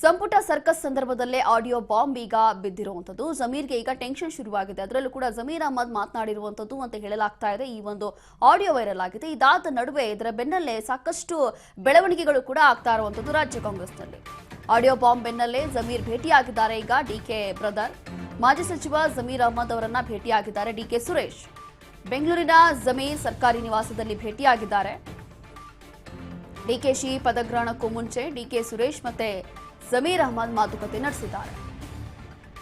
ಸಂಪುಟ ಸರ್ಕಸ್ ಸಂದರ್ಭದಲ್ಲೇ audio bomb ಈಗ ಬಿದ್ದಿರುವಂತದ್ದು. ಜಮೀರ್ಗೆ ಈಗ ಟೆನ್ಷನ್ ಶುರುವಾಗಿದೆ. ಅದರಲ್ಲೂ ಕೂಡ ಜಮೀರ್ ಅಹಮದ್ ಮಾತನಾಡಿರುವಂತದ್ದು ಅಂತ ಹೇಳಲಾಗ್ತಾ ಇದೆ. ಈ ಒಂದು ಆಡಿಯೋ ವೈರಲ್ ಆಗಿದೆ. ಇದಾದ ನಡುವೆ ಇದರ ಬೆನ್ನಲ್ಲೇ ಸಾಕಷ್ಟು ಬೆಳವಣಿಗೆಗಳು ಕೂಡ ಆಗ್ತಾ ಇರುವಂತದ್ದು ರಾಜ್ಯ ಕಾಂಗ್ರೆಸ್ನಲ್ಲಿ. ಆಡಿಯೋ ಬಾಂಬ್ ಬೆನ್ನಲ್ಲೇ ಜಮೀರ್ ಭೇಟಿಯಾಗಿದ್ದಾರೆ. ಈಗ ಡಿಕೆ ಬ್ರದರ್ ಮಾಜಿ ಸಚಿವ ಜಮೀರ್ ಅಹಮದ್ ಅವರನ್ನ ಭೇಟಿಯಾಗಿದ್ದಾರೆ ಡಿಕೆ ಸುರೇಶ್. ಬೆಂಗಳೂರಿನ ಜಮೀರ್ ಸರ್ಕಾರಿ ನಿವಾಸದಲ್ಲಿ ಭೇಟಿಯಾಗಿದ್ದಾರೆ. ಡಿಕೆಶಿ ಪದಗ್ರಹಣಕ್ಕೂ ಮುಂಚೆ ಡಿಕೆ ಸುರೇಶ್ ಮತ್ತೆ ಜಮೀರ್ ಅಹಮದ್ ಮಾತುಕತೆ ನಡೆಸಿದ್ದಾರೆ.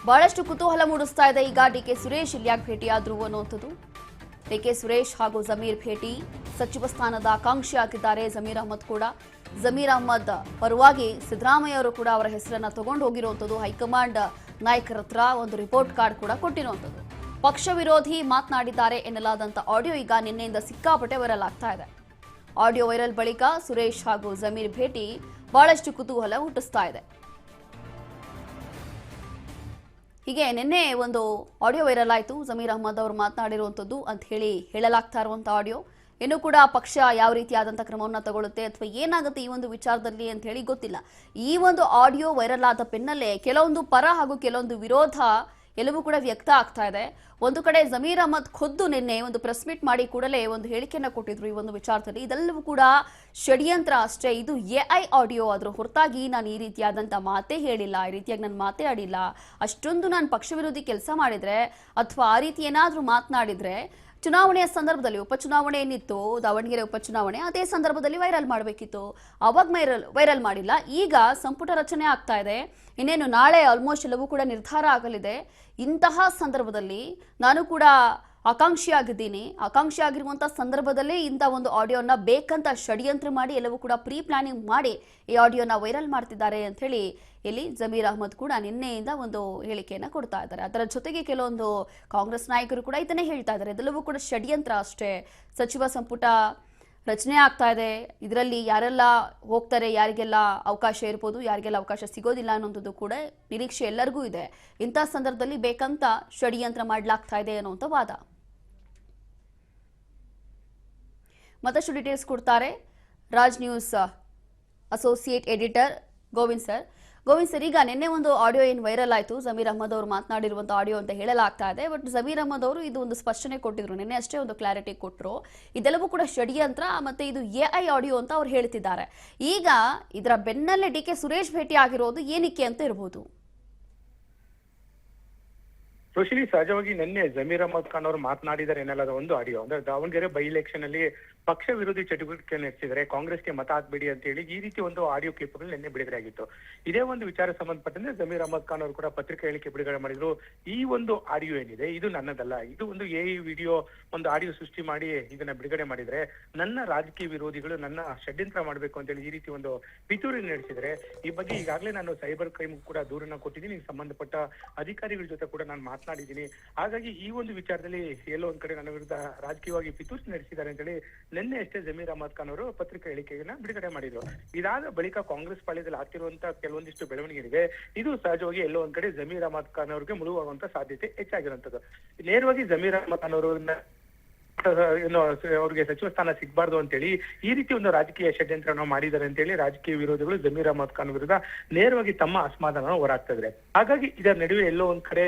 ಬಹಳಷ್ಟು ಕುತೂಹಲ ಮೂಡಿಸ್ತಾ ಇದೆ ಈಗ ಡಿಕೆ ಸುರೇಶ್ ಇಲ್ಲಿ ಯಾಕೆ ಭೇಟಿಯಾದ್ರು ಅನ್ನುವಂಥದ್ದು. ಡಿಕೆ ಸುರೇಶ್ ಹಾಗೂ ಜಮೀರ್ ಭೇಟಿ, ಸಚಿವ ಸ್ಥಾನದ ಆಕಾಂಕ್ಷಿ ಆಗಿದ್ದಾರೆ ಜಮೀರ್ ಅಹಮದ್ ಕೂಡ. ಜಮೀರ್ ಅಹಮದ್ ಪರವಾಗಿ ಸಿದ್ದರಾಮಯ್ಯ ಅವರು ಕೂಡ ಅವರ ಹೆಸರನ್ನ ತಗೊಂಡು ಹೋಗಿರುವಂಥದ್ದು. ಹೈಕಮಾಂಡ್ ನಾಯಕರ ಹತ್ರ ಒಂದು ರಿಪೋರ್ಟ್ ಕಾರ್ಡ್ ಕೂಡ ಕೊಟ್ಟಿರುವಂಥದ್ದು. ಪಕ್ಷ ವಿರೋಧಿ ಮಾತನಾಡಿದ್ದಾರೆ ಎನ್ನಲಾದಂಥ ಆಡಿಯೋ ಈಗ ನಿನ್ನೆಯಿಂದ ಸಿಕ್ಕಾಪಟ್ಟೆ ವೈರಲ್ ಆಗ್ತಾ ಇದೆ. ಆಡಿಯೋ ವೈರಲ್ ಬಳಿಕ ಸುರೇಶ್ ಹಾಗೂ ಜಮೀರ್ ಭೇಟಿ ಬಹಳಷ್ಟು ಕುತೂಹಲ ಹುಟ್ಟಿಸ್ತಾ ಇದೆ. ಹೀಗೆ ನಿನ್ನೆ ಒಂದು ಆಡಿಯೋ ವೈರಲ್ ಆಯಿತು. ಜಮೀರ್ ಅಹಮದ್ ಅವರು ಮಾತನಾಡಿರುವಂಥದ್ದು ಅಂತ ಹೇಳಲಾಗ್ತಾ ಇರುವಂಥ ಆಡಿಯೋ. ಇನ್ನೂ ಕೂಡ ಪಕ್ಷ ಯಾವ ರೀತಿಯಾದಂಥ ಕ್ರಮವನ್ನು ತಗೊಳ್ಳುತ್ತೆ ಅಥವಾ ಏನಾಗುತ್ತೆ ಈ ಒಂದು ವಿಚಾರದಲ್ಲಿ ಅಂತ ಹೇಳಿ ಗೊತ್ತಿಲ್ಲ. ಈ ಒಂದು ಆಡಿಯೋ ವೈರಲ್ ಆದ ಬೆನ್ನಲ್ಲೇ ಕೆಲವೊಂದು ಪರ ಹಾಗೂ ಕೆಲವೊಂದು ವಿರೋಧ ಎಲ್ಲವೂ ಕೂಡ ವ್ಯಕ್ತ ಆಗ್ತಾ ಇದೆ. ಒಂದು ಕಡೆ ಜಮೀರ್ ಅಹಮದ್ ಖುದ್ದು ನಿನ್ನೆ ಒಂದು ಪ್ರೆಸ್ ಮೀಟ್ ಮಾಡಿ ಕೂಡಲೇ ಒಂದು ಹೇಳಿಕೆಯನ್ನು ಕೊಟ್ಟಿದ್ರು ಈ ಒಂದು ವಿಚಾರದಲ್ಲಿ. ಇದೆಲ್ಲವೂ ಕೂಡ ಷಡ್ಯಂತ್ರ ಅಷ್ಟೇ, ಇದು ಎಐ ಆಡಿಯೋ, ಅದ್ರ ಹೊರತಾಗಿ ನಾನು ಈ ರೀತಿಯಾದಂಥ ಮಾತೇ ಹೇಳಿಲ್ಲ, ಈ ರೀತಿಯಾಗಿ ನಾನು ಮಾತೇ ಆಡಿಲ್ಲ. ಅಷ್ಟೊಂದು ನಾನು ಪಕ್ಷ ವಿರೋಧಿ ಕೆಲಸ ಮಾಡಿದ್ರೆ ಅಥವಾ ಆ ರೀತಿ ಏನಾದರೂ ಮಾತನಾಡಿದ್ರೆ ಚುನಾವಣೆಯ ಸಂದರ್ಭದಲ್ಲಿ, ಉಪಚುನಾವಣೆ ಏನಿತ್ತು ದಾವಣಗೆರೆ ಉಪಚುನಾವಣೆ, ಅದೇ ಸಂದರ್ಭದಲ್ಲಿ ವೈರಲ್ ಮಾಡಬೇಕಿತ್ತು. ಅವಾಗ ವೈರಲ್ ಮಾಡಿಲ್ಲ. ಈಗ ಸಂಪುಟ ರಚನೆ ಆಗ್ತಾ ಇದೆ. ಇನ್ನೇನು ನಾಳೆ ಆಲ್ಮೋಸ್ಟ್ ಎಲ್ಲವೂ ಕೂಡ ನಿರ್ಧಾರ ಆಗಲಿದೆ. ಇಂತಹ ಸಂದರ್ಭದಲ್ಲಿ ನಾನು ಕೂಡ ಆಕಾಂಕ್ಷಿ ಆಗಿರುವಂತಹ ಸಂದರ್ಭದಲ್ಲೇ ಇಂಥ ಒಂದು ಆಡಿಯೋನ ಬೇಕಂತ ಷಡ್ಯಂತ್ರ ಮಾಡಿ ಎಲ್ಲವೂ ಕೂಡ ಪ್ರೀ ಪ್ಲಾನಿಂಗ್ ಮಾಡಿ ಈ ಆಡಿಯೋನ ವೈರಲ್ ಮಾಡ್ತಿದ್ದಾರೆ ಅಂತ ಹೇಳಿ ಇಲ್ಲಿ ಜಮೀರ್ ಅಹಮದ್ ಕೂಡ ನಿನ್ನೆಯಿಂದ ಒಂದು ಹೇಳಿಕೆಯನ್ನು ಕೊಡ್ತಾ ಇದ್ದಾರೆ. ಅದರ ಜೊತೆಗೆ ಕೆಲವೊಂದು ಕಾಂಗ್ರೆಸ್ ನಾಯಕರು ಕೂಡ ಇದನ್ನೇ ಹೇಳ್ತಾ ಇದ್ದಾರೆ, ಇದೆಲ್ಲವೂ ಕೂಡ ಷಡ್ಯಂತ್ರ ಅಷ್ಟೇ, ಸಚಿವ ಸಂಪುಟ ರಚನೆ ಆಗ್ತಾ ಇದೆ, ಇದರಲ್ಲಿ ಯಾರೆಲ್ಲ ಹೋಗ್ತಾರೆ, ಯಾರಿಗೆಲ್ಲ ಅವಕಾಶ ಇರ್ಬೋದು, ಯಾರಿಗೆಲ್ಲ ಅವಕಾಶ ಸಿಗೋದಿಲ್ಲ ಅನ್ನೋಂಥದ್ದು ಕೂಡ ನಿರೀಕ್ಷೆ ಎಲ್ಲರಿಗೂ ಇದೆ. ಇಂಥ ಸಂದರ್ಭದಲ್ಲಿ ಬೇಕಂತ ಷಡ್ಯಂತ್ರ ಮಾಡಲಾಗ್ತಾ ಇದೆ ಅನ್ನುವಂಥ ವಾದ. ಮತ್ತಷ್ಟು ಡೀಟೇಲ್ಸ್ ಕೊಡ್ತಾರೆ Raj news associate editor Govind sir. ಈಗ ನಿನ್ನೆ ಒಂದು ಆಡಿಯೋ ಏನು ವೈರಲ್ ಆಯಿತು, ಜಮೀರ್ ಅಹಮದ್ ಅವರು ಮಾತನಾಡಿರುವಂಥ ಆಡಿಯೋ ಅಂತ ಹೇಳಲಾಗ್ತಾ ಇದೆ. ಬಟ್ ಜಮೀರ್ ಅಹಮದ್ ಅವರು ಇದು ಒಂದು ಸ್ಪಷ್ಟನೆ ಕೊಟ್ಟಿದ್ರು, ನಿನ್ನೆ ಅಷ್ಟೇ ಒಂದು ಕ್ಲಾರಿಟಿ ಕೊಟ್ಟರು. ಇದೆಲ್ಲವೂ ಕೂಡ ಷಡ್ಯಂತ್ರ ಮತ್ತೆ ಇದು ಎಐ ಆಡಿಯೋ ಅಂತ ಅವ್ರು ಹೇಳ್ತಿದ್ದಾರೆ. ಈಗ ಇದರ ಬೆನ್ನಲ್ಲೇ ಡಿಕೆ ಸುರೇಶ್ ಭೇಟಿ ಆಗಿರೋದು ಏನಕ್ಕೆ ಅಂತ ಇರಬಹುದು? ರೋಶಿನಿ, ಸಹಜವಾಗಿ ನಿನ್ನೆ ಜಮೀರ್ ಅಹಮದ್ ಖಾನ್ ಅವರು ಮಾತನಾಡಿದರೆ ಎನ್ನಲಾದ ಒಂದು ಆಡಿಯೋ ಅಂದ್ರೆ ದಾವಣಗೆರೆ ಬೈ ಎಲೆಕ್ಷನ್ ಅಲ್ಲಿ ಪಕ್ಷ ವಿರೋಧಿ ಚಟುವಟಿಕೆ ನಡೆಸಿದರೆ ಕಾಂಗ್ರೆಸ್ಗೆ ಮತ ಹಾಕ್ಬೇಡಿ ಅಂತ ಹೇಳಿ ಈ ರೀತಿ ಒಂದು ಆಡಿಯೋ ಕ್ಲಿಪ್ ನಿನ್ನೆ ಬಿಡುಗಡೆ ಆಗಿತ್ತು. ಇದೇ ಒಂದು ವಿಚಾರ ಸಂಬಂಧಪಟ್ಟಂತೆ ಜಮೀರ್ ಅಹಮದ್ ಖಾನ್ ಅವರು ಕೂಡ ಪತ್ರಿಕಾ ಹೇಳಿಕೆ ಬಿಡುಗಡೆ ಮಾಡಿದ್ರು. ಈ ಒಂದು ಆಡಿಯೋ ಏನಿದೆ ಇದು ನನ್ನದಲ್ಲ, ಇದು ಒಂದು ಎಐ ವಿಡಿಯೋ, ಒಂದು ಆಡಿಯೋ ಸೃಷ್ಟಿ ಮಾಡಿ ಇದನ್ನ ಬಿಡುಗಡೆ ಮಾಡಿದ್ರೆ ನನ್ನ ರಾಜಕೀಯ ವಿರೋಧಿಗಳು ನನ್ನ ಷಡ್ಯಂತ್ರ ಮಾಡಬೇಕು ಅಂತ ಹೇಳಿ ಈ ರೀತಿ ಒಂದು ಪಿತೂರಿ ನಡೆಸಿದ್ರೆ ಈ ಬಗ್ಗೆ ಈಗಾಗಲೇ ನಾನು ಸೈಬರ್ ಕ್ರೈಮ್ ಕೂಡ ದೂರನ್ನ ಕೊಟ್ಟಿದ್ದೀನಿ, ಸಂಬಂಧಪಟ್ಟ ಅಧಿಕಾರಿಗಳ ಜೊತೆ ಕೂಡ ನಾನು ಮಾತನಾಡಿದ್ದೀನಿ. ಹಾಗಾಗಿ ಈ ಒಂದು ವಿಚಾರದಲ್ಲಿ ಎಲ್ಲೋ ಒಂದ್ ಕಡೆ ನನ್ನ ವಿರುದ್ಧ ರಾಜಕೀಯವಾಗಿ ಪಿತೂರಿ ನಡೆಸಿದ್ದಾರೆ ಅಂತ ಹೇಳಿ ನಿನ್ನೆ ಅಷ್ಟೇ ಜಮೀರ್ ಅಹಮದ್ ಖಾನ್ ಅವರು ಪತ್ರಿಕಾ ಹೇಳಿಕೆಯನ್ನ ಬಿಡುಗಡೆ ಮಾಡಿದ್ರು. ಇದಾದ ಬಳಿಕ ಕಾಂಗ್ರೆಸ್ ಪಾಳ್ಯದಲ್ಲಿ ಆಗ್ತಿರುವಂತಹ ಕೆಲವೊಂದಿಷ್ಟು ಬೆಳವಣಿಗೆ ಇದು ಸಹಜವಾಗಿ ಎಲ್ಲೋ ಒಂದ್ ಕಡೆ ಜಮೀರ್ ಅಹಮದ್ ಖಾನ್ ಅವರಿಗೆ ಮುಳುಗುವಂತ ಸಾಧ್ಯತೆ ಹೆಚ್ಚಾಗಿರುವಂತದ್ದು. ನೇರವಾಗಿ ಜಮೀರ್ ಅಹಮದ್ ಖಾನ್ ಅವರು ಅವ್ರಿಗೆ ಸಚಿವ ಸ್ಥಾನ ಸಿಗಬಾರ್ದು ಅಂತೇಳಿ ಈ ರೀತಿ ಒಂದು ರಾಜಕೀಯ ಷಡ್ಯಂತ್ರವನ್ನು ಮಾಡಿದ್ದಾರೆ ಅಂತ ಹೇಳಿ ರಾಜಕೀಯ ವಿರೋಧಿಗಳು ಜಮೀರ್ ಅಹಮದ್ ಖಾನ್ ವಿರುದ್ಧ ನೇರವಾಗಿ ತಮ್ಮ ಅಸಮಾಧಾನ ಹೊರಾಗ್ತಾ ಇದ್ದಾರೆ. ಹಾಗಾಗಿ ಇದರ ನಡುವೆ ಎಲ್ಲೋ ಒಂದ್ ಕಡೆ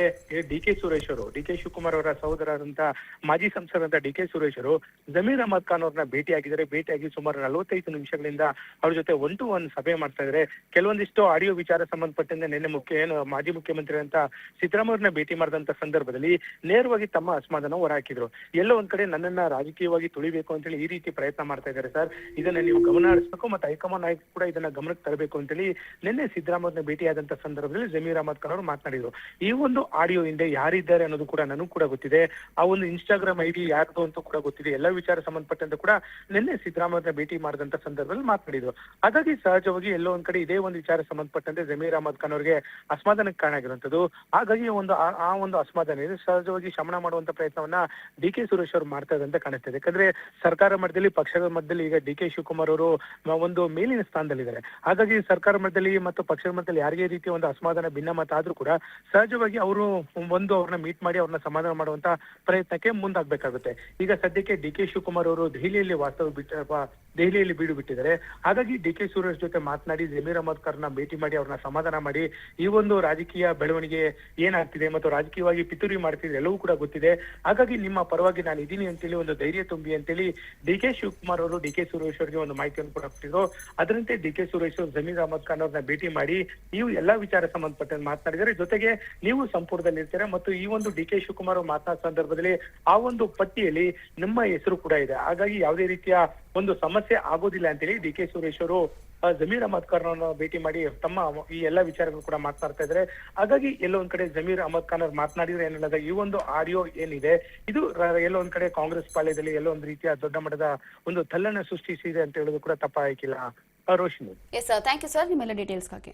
ಡಿಕೆ ಸುರೇಶ್ ಅವರು, ಡಿಕೆ ಶಿವಕುಮಾರ್ ಅವರ ಸಹೋದರರಂತ ಮಾಜಿ ಸಂಸದರಂತ ಡಿಕೆ ಸುರೇಶ್ ಅವರು ಜಮೀರ್ ಅಹಮದ್ ಖಾನ್ ಅವ್ರನ್ನ ಭೇಟಿಯಾಗಿ ಸುಮಾರು 45 ನಿಮಿಷಗಳಿಂದ ಅವ್ರ ಜೊತೆ 1-to-1 ಸಭೆ ಮಾಡ್ತಾ ಇದ್ದಾರೆ. ಕೆಲವೊಂದಿಷ್ಟು ಆಡಿಯೋ ವಿಚಾರ ಸಂಬಂಧಪಟ್ಟಂತೆ ನಿನ್ನೆ ಮಾಜಿ ಮುಖ್ಯಮಂತ್ರಿ ಅಂತ ಸಿದ್ದರಾಮಯ್ಯವ್ರನ್ನ ಭೇಟಿ ಮಾಡಿದಂತ ಸಂದರ್ಭದಲ್ಲಿ ನೇರವಾಗಿ ತಮ್ಮ ಅಸಮಾಧಾನ ಹೊರಹಾಕಿದ್ರು. ಎಲ್ಲೋ ಒಂದ್ ಕಡೆ ನನ್ನನ್ನ ರಾಜಕೀಯವಾಗಿ ತುಳಿಬೇಕು ಅಂತ ಹೇಳಿ ಈ ರೀತಿ ಪ್ರಯತ್ನ ಮಾಡ್ತಾ ಇದ್ದಾರೆ ಸರ್, ಇದನ್ನ ನೀವು ಗಮನ ಹರಿಸಬೇಕು ಮತ್ತೆ ಹೈಕಮಾಂಡ್ ನಾಯಕರು ಕೂಡ ಇದನ್ನ ಗಮನಕ್ಕೆ ತರಬೇಕು ಅಂತ ಹೇಳಿ ನಿನ್ನೆ ಸಿದ್ದರಾಮಯ್ಯನ ಭೇಟಿಯಾದಂತ ಸಂದರ್ಭದಲ್ಲಿ ಜಮೀರ್ ಅಹಮದ್ ಖಾನ್ ಅವರು ಮಾತನಾಡಿದ್ರು. ಈ ಒಂದು ಆಡಿಯೋ ಹಿಂದೆ ಯಾರಿದ್ದಾರೆ ಅನ್ನೋದು ಕೂಡ ನನಗೂ ಕೂಡ ಗೊತ್ತಿದೆ, ಆ ಒಂದು ಇನ್ಸ್ಟಾಗ್ರಾಮ್ ಐಡಿ ಯಾರ್ದು ಅಂತ ಕೂಡ ಗೊತ್ತಿದೆ, ಎಲ್ಲ ವಿಚಾರ ಸಂಬಂಧಪಟ್ಟಂತೆ ಕೂಡ ನಿನ್ನೆ ಸಿದ್ದರಾಮಯ್ಯನ ಭೇಟಿ ಮಾಡಿದಂತ ಸಂದರ್ಭದಲ್ಲಿ ಮಾತನಾಡಿದ್ರು. ಹಾಗಾಗಿ ಸಹಜವಾಗಿ ಎಲ್ಲೋ ಒಂದ್ ಕಡೆ ಇದೇ ಒಂದು ವಿಚಾರ ಸಂಬಂಧಪಟ್ಟಂತೆ ಜಮೀರ್ ಅಹಮದ್ ಖಾನ್ ಅವರಿಗೆ ಅಸಮಾಧಾನಕ್ಕೆ ಕಾರಣ ಆಗಿರುವಂತದ್ದು. ಹಾಗಾಗಿ ಆ ಒಂದು ಅಸಮಾಧಾನ ಸಹಜವಾಗಿ ಶಮನ ಮಾಡುವಂತ ಪ್ರಯತ್ನವನ್ನ ಡಿಕೆ ಸುರೇಶ್ ಅವರು ಮಾಡ್ತಾ ಇದಂತೆ ಕಾಣಿಸ್ತಿದೆ. ಯಾಕಂದ್ರೆ ಸರ್ಕಾರ ಮಟ್ಟದಲ್ಲಿ, ಪಕ್ಷದ ಮಟ್ಟದಲ್ಲಿ ಈಗ ಡಿ ಕೆ ಶಿವಕುಮಾರ್ ಅವರು ಒಂದು ಮೇಲಿನ ಸ್ಥಾನದಲ್ಲಿದ್ದಾರೆ. ಹಾಗಾಗಿ ಸರ್ಕಾರ ಮಟ್ಟದಲ್ಲಿ ಮತ್ತು ಪಕ್ಷದ ಮಟ್ಟದಲ್ಲಿ ಯಾರಿಗೇ ರೀತಿಯ ಒಂದು ಅಸಮಾಧಾನ, ಭಿನ್ನಮತ ಆದ್ರೂ ಕೂಡ ಸಹಜವಾಗಿ ಅವರು ಅವ್ರನ್ನ ಮೀಟ್ ಮಾಡಿ ಅವ್ರನ್ನ ಸಮಾಧಾನ ಮಾಡುವಂತ ಪ್ರಯತ್ನಕ್ಕೆ ಮುಂದಾಗಬೇಕಾಗುತ್ತೆ. ಈಗ ಸದ್ಯಕ್ಕೆ ಡಿ ಕೆ ಶಿವಕುಮಾರ್ ಅವರು ದೆಹಲಿಯಲ್ಲಿ ಬೀಡು ಬಿಟ್ಟಿದ್ದಾರೆ. ಹಾಗಾಗಿ ಡಿ ಕೆ ಸುರೇಶ್ ಜೊತೆ ಮಾತನಾಡಿ ಜಮೀರ್ ಅಹಮದ್ ಖಾನ್ ಭೇಟಿ ಮಾಡಿ ಅವ್ರನ್ನ ಸಮಾಧಾನ ಮಾಡಿ ಈ ಒಂದು ರಾಜಕೀಯ ಬೆಳವಣಿಗೆ ಏನಾಗ್ತಿದೆ ಮತ್ತು ರಾಜಕೀಯವಾಗಿ ಪಿತೂರಿ ಮಾಡ್ತಿದೆ ಎಲ್ಲವೂ ಕೂಡ ಗೊತ್ತಿದೆ. ಹಾಗಾಗಿ ನಿಮ್ಮ ಪರವಾಗಿ ನಾನು ಇದೀನಿ ಅಂತೇಳಿ ಒಂದು ಧೈರ್ಯ ತುಂಬಿ ಅಂತೇಳಿ ಡಿ ಕೆ ಶಿವಕುಮಾರ್ ಅವರು ಡಿ ಕೆ ಸುರೇಶ್ ಅವರಿಗೆ ಒಂದು ಮಾಹಿತಿಯನ್ನು ಕೂಡ ಕೊಟ್ಟಿದ್ರು. ಅದರಂತೆ ಡಿ ಕೆ ಸುರೇಶ್ ಅವರು ಜಮೀರ್ ಅಹಮದ್ ಖಾನ್ ಅವ್ರನ್ನ ಭೇಟಿ ಮಾಡಿ ನೀವು ಎಲ್ಲಾ ವಿಚಾರ ಸಂಬಂಧಪಟ್ಟಂತೆ ಮಾತನಾಡಿದರೆ, ಜೊತೆಗೆ ನೀವು ಸಂಪುಟದಲ್ಲಿ ಇರ್ತೀರಾ ಮತ್ತು ಈ ಒಂದು ಡಿ ಕೆ ಶಿವಕುಮಾರ್ ಅವರು ಮಾತನಾಡ ಸಂದರ್ಭದಲ್ಲಿ ಆ ಒಂದು ಪಟ್ಟಿಯಲ್ಲಿ ನಿಮ್ಮ ಹೆಸರು ಕೂಡ ಇದೆ. ಹಾಗಾಗಿ ಯಾವುದೇ ರೀತಿಯ ಒಂದು ಸಮಸ್ಯೆ ಆಗೋದಿಲ್ಲ ಅಂತೇಳಿ ಡಿ ಕೆ ಸುರೇಶ್ ಅವರು ಜಮೀರ್ ಅಹಮದ್ ಖಾನ್ ಅವರನ್ನು ಭೇಟಿ ಮಾಡಿ ತಮ್ಮ ಈ ಎಲ್ಲಾ ವಿಚಾರಗಳು ಕೂಡ ಮಾತನಾಡ್ತಾ ಇದ್ದಾರೆ. ಹಾಗಾಗಿ ಎಲ್ಲೋ ಒಂದ್ ಕಡೆ ಜಮೀರ್ ಅಹಮದ್ ಖಾನ್ ಅವ್ರು ಮಾತನಾಡಿದ್ರೆ ಏನನ್ನದ ಈ ಒಂದು ಆಡಿಯೋ ಏನಿದೆ ಇದು ಎಲ್ಲೋ ಒಂದ್ ಕಡೆ ಕಾಂಗ್ರೆಸ್ ಪಾಳ್ಯದಲ್ಲಿ ಎಲ್ಲೋ ಒಂದ್ ರೀತಿಯ ದೊಡ್ಡ ಮಟ್ಟದ ಒಂದು ತಲ್ಲಣ ಸೃಷ್ಟಿಸಿದೆ ಅಂತ ಹೇಳೋದು ಕೂಡ ತಪ್ಪಾಗಿಲ್ಲ. Roshini. Yes sir, thank you sir ನಿಮ್ಮೆಲ್ಲ ಡೀಟೇಲ್ಸ್ಗಾಗಿ.